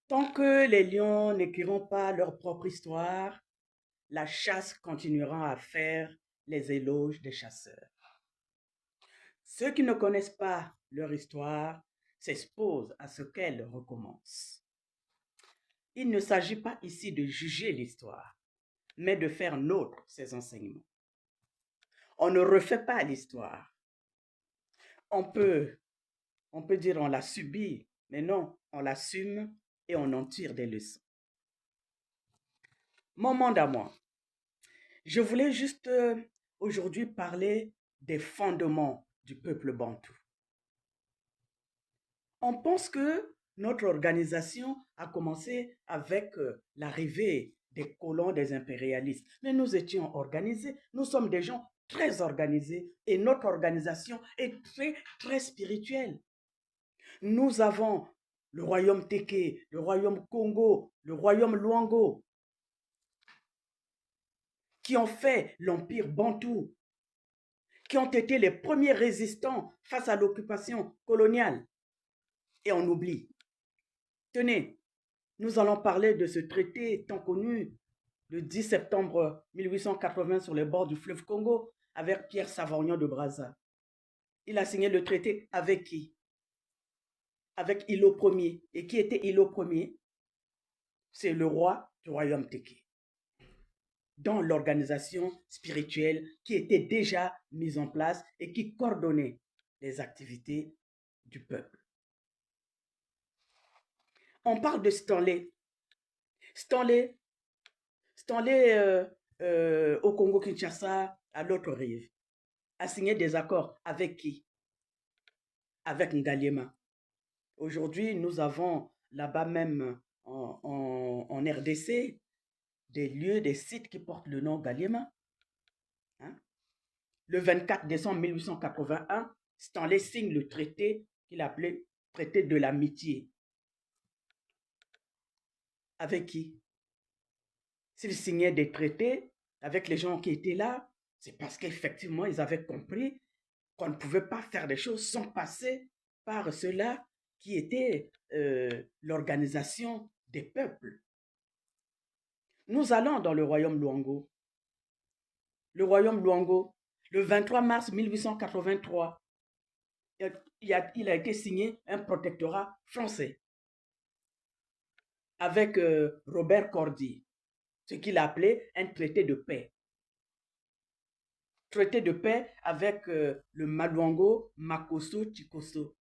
Tant que les lions n'écriront pas leur propre histoire, la chasse continuera à faire les éloges des chasseurs. Ceux qui ne connaissent pas leur histoire s'exposent à ce qu'elle recommence. Il ne s'agit pas ici de juger l'histoire, mais de faire nôtre ses enseignements. On ne refait pas l'histoire. On peut, on peut dire on l'a subie, mais non, on l'assume et on en tire des leçons. Mon monde à moi. Je voulais juste aujourd'hui parler des fondements du peuple bantou. On pense que notre organisation a commencé avec l'arrivée des colons, des impérialistes. Mais nous étions organisés, nous sommes des gens très organisés et notre organisation est très, très spirituelle. Nous avons le royaume Téké, le royaume Congo, le royaume Luango, qui ont fait l'empire bantou, qui ont été les premiers résistants face à l'occupation coloniale. Et on oublie. Tenez, nous allons parler de ce traité tant connu le 10 septembre 1880 sur les bords du fleuve Congo avec Pierre Savorgnan de Brazza. Il a signé le traité avec qui? Avec Ilo Ier. Et qui était Ilo Ier? C'est le roi du royaume Téké, dans l'organisation spirituelle qui était déjà mise en place et qui coordonnait les activités du peuple. On parle de Stanley. Stanley, au Congo-Kinshasa, à l'autre rive, a signé des accords avec qui? Avec Ngaliema. Aujourd'hui, nous avons là-bas même en RDC des lieux, des sites qui portent le nom Ngaliema. Hein? Le 24 décembre 1881, Stanley signe le traité qu'il appelait traité de l'amitié. Avec qui? S'il signait des traités avec les gens qui étaient là, c'est parce qu'effectivement, ils avaient compris qu'on ne pouvait pas faire des choses sans passer par cela qui était l'organisation des peuples. Nous allons dans le royaume Luango. Le royaume Luango, le 23 mars 1883, il a été signé un protectorat français avec Robert Cordy, ce qu'il appelait un traité de paix. Traité de paix avec le Maluango Makosso Chikosso.